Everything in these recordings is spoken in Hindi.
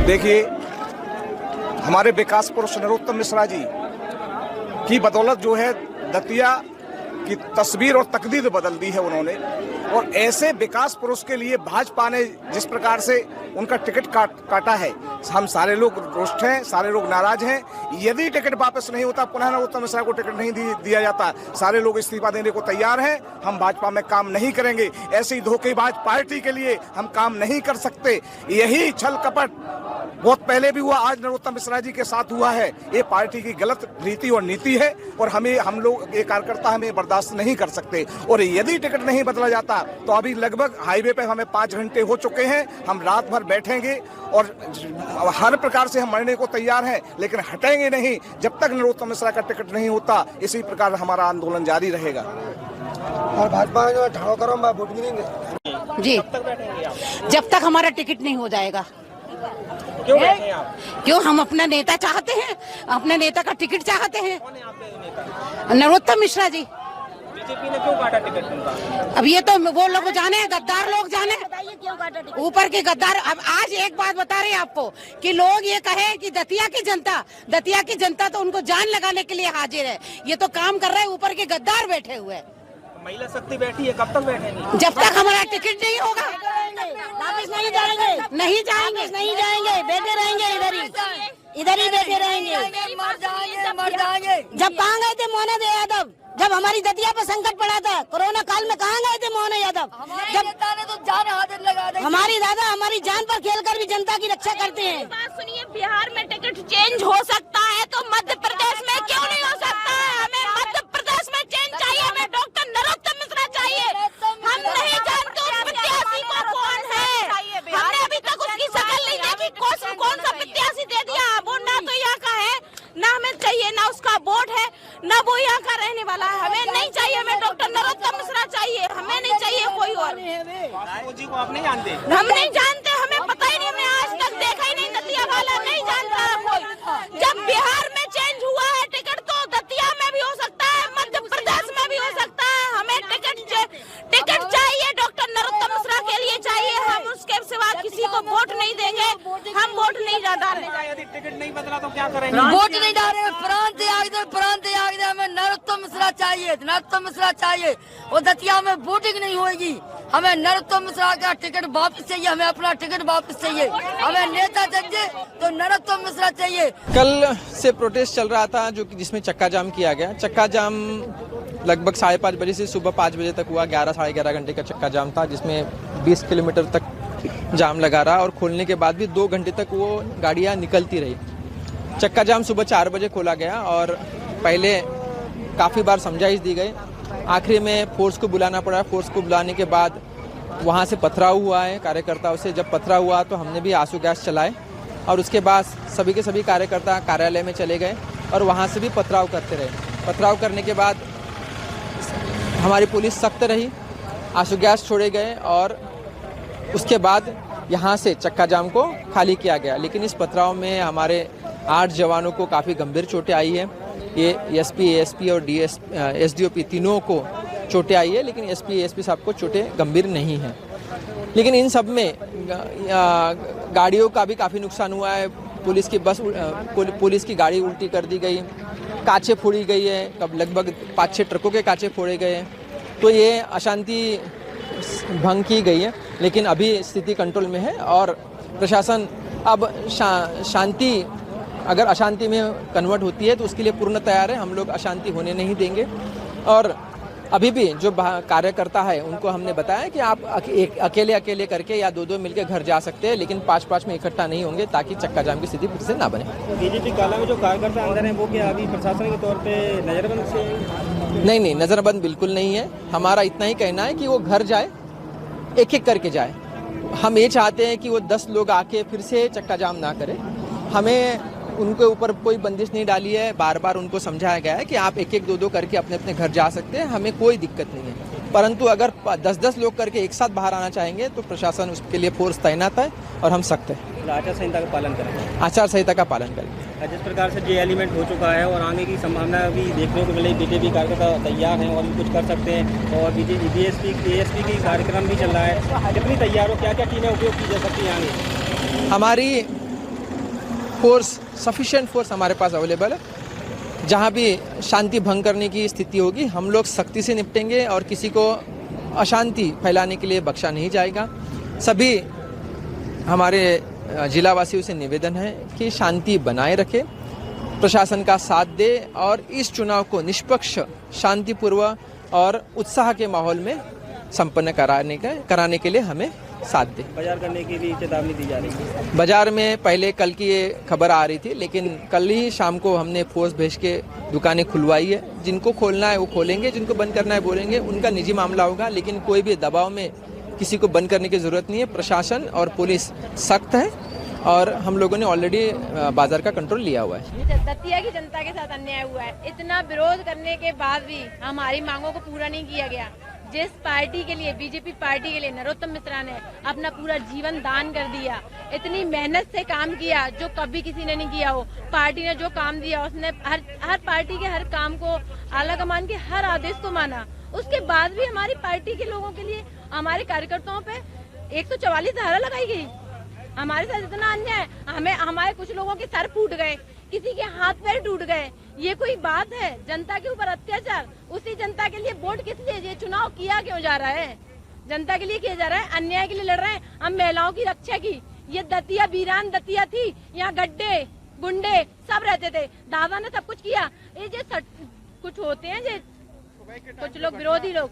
देखिए, हमारे विकास पुरुष नरोत्तम मिश्रा जी की बदौलत जो है दतिया की तस्वीर और तकदीर बदल दी है उन्होंने। और ऐसे विकास पुरुष के लिए भाजपा ने जिस प्रकार से उनका टिकट काटा है, हम सारे लोग रुष्ट हैं, सारे लोग नाराज हैं। यदि टिकट वापस नहीं होता, पुनः नरोत्तम मिश्रा को टिकट नहीं दिया जाता, सारे लोग इस्तीफा देने को तैयार हैं। हम भाजपा में काम नहीं करेंगे, ऐसी धोखेबाज पार्टी के लिए हम काम नहीं कर सकते। यही छल कपट बहुत पहले भी हुआ, आज नरोत्तम मिश्रा जी के साथ हुआ है। ये पार्टी की गलत रीति और नीति है और हम लोग ये कार्यकर्ता हमें बर्दाश्त नहीं कर सकते। और यदि टिकट नहीं बदला जाता तो अभी लगभग हाईवे पे हमें 5 घंटे हो चुके हैं, हम रात भर बैठेंगे और हर प्रकार से हम मरने को तैयार हैं, लेकिन हटेंगे नहीं जब तक नरोत्तम मिश्रा का टिकट नहीं होता। इसी प्रकार हमारा आंदोलन जारी रहेगा। और भाजपा जो ठाड़ो करो वोट गिनेंगे जी, जब तक हमारा टिकट नहीं हो जाएगा। क्यों बैठे हैं आप? क्यों? हम अपना नेता चाहते हैं, अपने नेता का टिकट चाहते हैं। कौन है आपके नेता? नरोत्तम मिश्रा जी। बीजेपी ने क्यों काटा टिकट उनका? अब ये तो वो लोग जाने, गद्दार लोग जाने, ऊपर के गद्दार। अब आज एक बात बता रहे हैं आपको कि लोग ये कहे कि दतिया की जनता तो उनको जान लगाने के लिए हाजिर है। ये तो काम कर रहे हैं, ऊपर के गद्दार बैठे हुए हैं। महिला शक्ति बैठी है, कब तक बैठेंगी? जब तक हमारा टिकट नहीं होगा वापस नहीं जाएंगे, नहीं जाएंगे, नहीं जाएंगे, बैठे रहेंगे इधर ही बैठे रहेंगे, मर जाएंगे। जब कहाँ गए थे मोहन यादव, जब हमारी दतिया पे संकट पड़ा था कोरोना काल में, कहाँ गए थे मोहन यादव? जब तो जान हाथ लगा दी, हमारी दादा हमारी जान पर खेलकर भी जनता की रक्षा करते हैं। बात सुनिए, बिहार में टिकट चेंज हो सकता है तो मध्य प्रदेश में क्यों नहीं हो सकता है? हमें मध्य प्रदेश में चेंज चाहिए, हमें डॉक्टर नरोत्तम मिश्रा चाहिए। हम नहीं जानते उस प्रत्याशी को कौन है, हमने अभी तक उसकी शक्ल नहीं देखी। कौन सा प्रत्याशी दे दिया? वो ना तो यहाँ का है, ना हमें चाहिए, ना उसका वोट है, ना वो यहाँ का रहने वाला है। हमें नहीं चाहिए, हमें डॉक्टर नरोत्तम मिश्रा चाहिए, हमें नहीं चाहिए कोई और। जी को आप नहीं जानते? हम नहीं जानते, हमें पता ही नहीं, हमने आज तक देखा ही नहीं, दतिया वाला नहीं जानता कोई। जब बिहार में चेंज हुआ है टिकट तो दतिया में भी हो सकता है, मध्य प्रदेश में भी हो सकता है। हमें टिकट चाहिए, डॉक्टर नरोत्तम मिश्रा के लिए चाहिए। हम उसके सिवा किसी को वोट नहीं देंगे, हम वोट नहीं डालेंगे। यदि टिकट नहीं बदला तो क्या करेंगे? वोट नहीं डालेंगे, प्रांत आगे हमें नरोत्तम मिश्रा चाहिए, और दतिया में वोटिंग नहीं होगी। हमें नरोत्तम मिश्रा का टिकट वापस चाहिए, हमें अपना टिकट वापस चाहिए, हमें नेता चाहिए तो नरोत्तम मिश्रा चाहिए। कल से प्रोटेस्ट चल रहा था जिसमें चक्का जाम किया गया। चक्का जाम लगभग 5:30 बजे से सुबह 5 बजे तक हुआ। 11 साढ़े 11 घंटे का चक्का जाम था, जिसमें 20 किलोमीटर तक जाम लगा रहा और खोलने के बाद भी 2 घंटे तक वो गाड़ियाँ निकलती रही। चक्का जाम सुबह 4 बजे खोला गया और पहले काफ़ी बार समझाइश दी गई, आखिरी में फोर्स को बुलाना पड़ा। फोर्स को बुलाने के बाद वहाँ से पथराव हुआ है कार्यकर्ताओं से। जब पथराव हुआ तो हमने भी आंसू गैस चलाए और उसके बाद सभी के सभी कार्यकर्ता कार्यालय में चले गए और वहाँ से भी पथराव करते रहे। पथराव करने के बाद हमारी पुलिस सख्त रही, आंसू गैस छोड़े गए और उसके बाद यहाँ से चक्का जाम को खाली किया गया। लेकिन इस पथराव में हमारे 8 जवानों को काफ़ी गंभीर चोटें आई है। ये एसपी, एएसपी और एसडीओपी तीनों को चोटें आई है, लेकिन एसपी साहब को चोटें गंभीर नहीं हैं। लेकिन इन सब में गाड़ियों का भी काफ़ी नुकसान हुआ है। पुलिस की गाड़ी उल्टी कर दी गई, कांचें फोड़ी गई है, लगभग 5-6 ट्रकों के कांचें फोड़े गए हैं। तो ये अशांति भंग की गई है, लेकिन अभी स्थिति कंट्रोल में है और प्रशासन अब शांति अगर अशांति में कन्वर्ट होती है तो उसके लिए पूर्ण तैयार है। हम लोग अशांति होने नहीं देंगे। और अभी भी जो कार्यकर्ता है उनको हमने बताया कि आप अकेले करके या 2-2 मिलकर घर जा सकते हैं, लेकिन 5-5 में इकट्ठा नहीं होंगे ताकि चक्का जाम की स्थिति फिर से ना बने। बीजेपी काला में जो कार्यकर्ता अंदर हैं वो क्या अभी प्रशासन के तौर पे नजरबंद से? नहीं, नजरबंद बिल्कुल नहीं है। हमारा इतना ही कहना है कि वो घर जाए, एक करके जाए। हम ये चाहते हैं कि वो 10 लोग आके फिर से चक्का जाम ना करें। हमें उनके ऊपर कोई बंदिश नहीं डाली है, बार बार उनको समझाया गया है कि आप 1-2 करके अपने अपने घर जा सकते हैं, हमें कोई दिक्कत नहीं है। परंतु अगर 10-10 लोग करके एक साथ बाहर आना चाहेंगे तो प्रशासन उसके लिए फोर्स तैनात है और हम सख्त हैं। आचार संहिता का पालन करेंगे। आचार संहिता का पालन करेंगे। जिस प्रकार से जे एलिमेंट हो चुका है और आगे की संभावना भी देखने को मिले, बीजेपी कार्यकर्ता तैयार हैं और भी कुछ कर सकते हैं और बीएसपी की कार्यक्रम भी चल रहा है। कितनी तैयार हो, क्या क्या टीमें उपयोग की जा सकती हैं आगे? हमारी फोर्स, सफिशिएंट फोर्स हमारे पास अवेलेबल है। जहाँ भी शांति भंग करने की स्थिति होगी हम लोग सख्ती से निपटेंगे और किसी को अशांति फैलाने के लिए बख्शा नहीं जाएगा। सभी हमारे जिलावासियों से निवेदन है कि शांति बनाए रखें, प्रशासन का साथ दे और इस चुनाव को निष्पक्ष, शांतिपूर्वक और उत्साह के माहौल में संपन्न कराने के लिए हमें साथ दे। बाजार करने की भी चेतावनी दी जा रही है। बाजार में पहले कल की ये खबर आ रही थी, लेकिन कल ही शाम को हमने फोर्स भेज के दुकानें खुलवाई है। जिनको खोलना है वो खोलेंगे, जिनको बंद करना है बोलेंगे, उनका निजी मामला होगा, लेकिन कोई भी दबाव में किसी को बंद करने की ज़रूरत नहीं है। प्रशासन और पुलिस सख्त है और हम लोगों ने ऑलरेडी बाजार का कंट्रोल लिया हुआ है। दतिया की जनता के साथ अन्याय हुआ है। इतना विरोध करने के बाद भी हमारी मांगों को पूरा नहीं किया गया। जिस पार्टी के लिए, बीजेपी पार्टी के लिए नरोत्तम मिश्रा ने अपना पूरा जीवन दान कर दिया, इतनी मेहनत से काम किया जो कभी किसी ने नहीं किया हो। पार्टी ने जो काम दिया उसने हर पार्टी के हर काम को आला कमान के हर आदेश को माना। उसके बाद भी हमारी पार्टी के लोगों के लिए, हमारे कार्यकर्ताओं पे 144 धारा लगाई गई। हमारे साथ इतना अन्याय, हमारे कुछ लोगों के सर फूट गए, किसी के हाथ पैर टूट गए। ये कोई बात है? जनता के ऊपर अत्याचार, उसी जनता के लिए वोट किस लिए, ये चुनाव किया क्यों जा रहा है? जनता के लिए किया जा रहा है, अन्याय के लिए लड़ रहे हैं हम, महिलाओं की रक्षा की। ये दतिया वीरान दतिया थी, यहाँ गड्ढे गुंडे सब रहते थे, दादा ने सब कुछ किया। ये जो कुछ होते हैं जो कुछ लोग विरोधी लोग,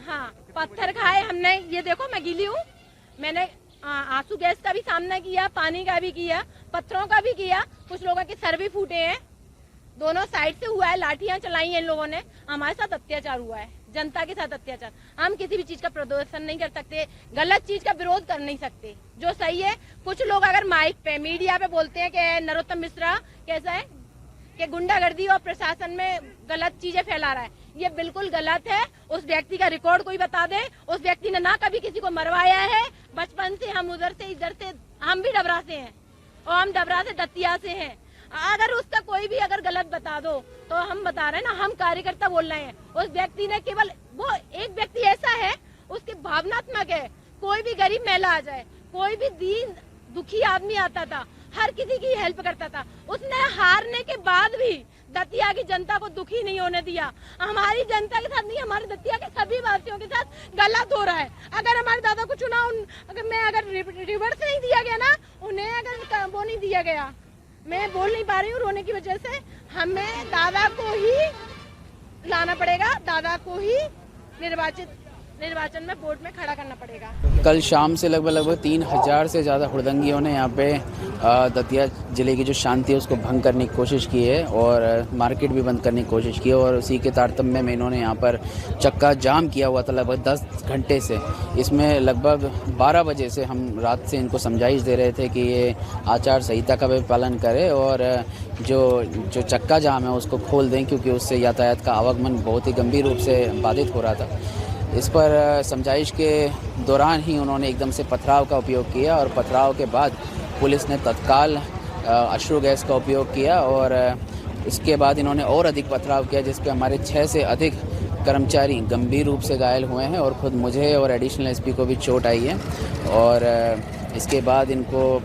हाँ पत्थर खाए हमने। ये देखो मैं गीली हूँ, मैंने आंसू गैस का भी सामना किया, पानी का भी किया, पत्थरों का भी किया। कुछ लोगों के सर भी फूटे हैं, दोनों साइड से हुआ है, लाठियां चलाई हैं इन लोगों ने। हमारे साथ अत्याचार हुआ है, जनता के साथ अत्याचार। हम किसी भी चीज का प्रदर्शन नहीं कर सकते, गलत चीज का विरोध कर नहीं सकते। जो सही है, कुछ लोग अगर माइक पे, मीडिया पे बोलते हैं कि नरोत्तम मिश्रा कैसा है कि गुंडागर्दी और प्रशासन में गलत चीजें फैला रहा है, ये बिल्कुल गलत है। उस व्यक्ति का रिकॉर्ड कोई बता दे। उस व्यक्ति ने ना कभी किसी को मरवाया है। बचपन से हम उधर से इधर से, हम भी डबरा से हैं और हम डबरा से दतिया से हैं। अगर उसका कोई भी अगर गलत बता दो तो हम बता रहे हैं ना, हम कार्यकर्ता बोल रहे हैं। उस व्यक्ति ने केवल, वो एक व्यक्ति ऐसा है, उसकी भावनात्मक है। कोई भी गरीब महिला आ जाए, कोई भी दीन दुखी आदमी आता था, हर किसी की हेल्प करता था। उसने हारने के बाद भी दतिया की जनता को दुखी नहीं होने दिया। हमारी जनता के साथ नहीं, हमारे दतिया के सभी वासियों के साथ गलत हो रहा है। अगर हमारे दादा को चुनाव, अगर रिवर्स नहीं दिया गया ना, उन्हें अगर वो नहीं दिया गया, मैं बोल नहीं पा रही हूँ रोने की वजह से, हमें दादा को ही लाना पड़ेगा, दादा को ही निर्वाचन में वोट में खड़ा करना पड़ेगा। कल शाम से लगभग 3000 से ज़्यादा हुड़दंगियों ने यहाँ पे दतिया ज़िले की जो शांति है उसको भंग करने की कोशिश की है और मार्केट भी बंद करने की कोशिश की है। और उसी के तारतम्य में इन्होंने यहाँ पर चक्का जाम किया हुआ था लगभग 10 घंटे से। इसमें लगभग 12 बजे से हम रात से इनको समझाइश दे रहे थे कि ये आचार संहिता का भी पालन करें और जो चक्का जाम है उसको खोल दें, क्योंकि उससे यातायात का आवागमन बहुत ही गंभीर रूप से बाधित हो रहा था। इस पर समझाइश के दौरान ही उन्होंने एकदम से पथराव का उपयोग किया और पथराव के बाद पुलिस ने तत्काल अश्रु गैस का उपयोग किया और इसके बाद इन्होंने और अधिक पथराव किया, जिस पे हमारे 6 से अधिक कर्मचारी गंभीर रूप से घायल हुए हैं और ख़ुद मुझे और एडिशनल एसपी को भी चोट आई है। और इसके बाद इनको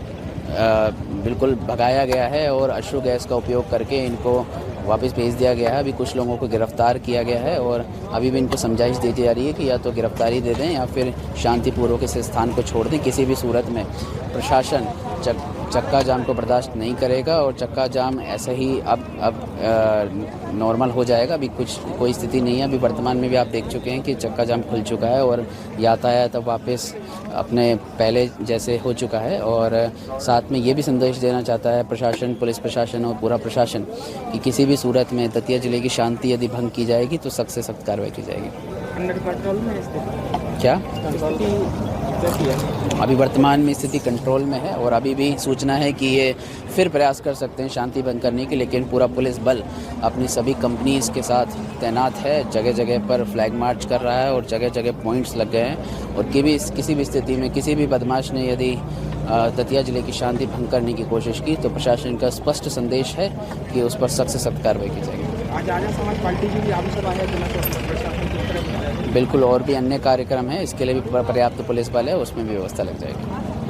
बिल्कुल भगाया गया है और अश्रु गैस का उपयोग करके इनको वापस भेज दिया गया है। अभी कुछ लोगों को गिरफ्तार किया गया है और अभी भी इनको समझाइश दी जा रही है कि या तो गिरफ्तारी दे दें या फिर शांतिपूर्वक इस स्थान को छोड़ दें। किसी भी सूरत में प्रशासन चक्का जाम को बर्दाश्त नहीं करेगा और चक्का जाम ऐसा ही अब नॉर्मल हो जाएगा। अभी कोई स्थिति नहीं है। अभी वर्तमान में भी आप देख चुके हैं कि चक्का जाम खुल चुका है और यातायात अब वापस अपने पहले जैसे हो चुका है। और साथ में ये भी संदेश देना चाहता है प्रशासन, पुलिस प्रशासन और पूरा प्रशासन कि किसी भी सूरत में दतिया जिले की शांति यदि भंग की जाएगी तो सख्त से सख्त कार्रवाई की जाएगी। क्या अभी वर्तमान में स्थिति कंट्रोल में है और अभी भी सूचना है कि ये फिर प्रयास कर सकते हैं शांति भंग करने की, लेकिन पूरा पुलिस बल अपनी सभी कंपनीज के साथ तैनात है। जगह जगह पर फ्लैग मार्च कर रहा है और जगह जगह पॉइंट्स लग गए हैं और किसी भी स्थिति में किसी भी बदमाश ने यदि दतिया जिले की शांति भंग करने की कोशिश की तो प्रशासन का स्पष्ट संदेश है कि उस पर सख्त से सख्त कार्रवाई की जाएगी। आज आर्य समाज पार्टी की भी आविष्कार है, बिल्कुल, और भी अन्य कार्यक्रम है, इसके लिए भी पर्याप्त पुलिस बल है, उसमें भी व्यवस्था लग जाएगी।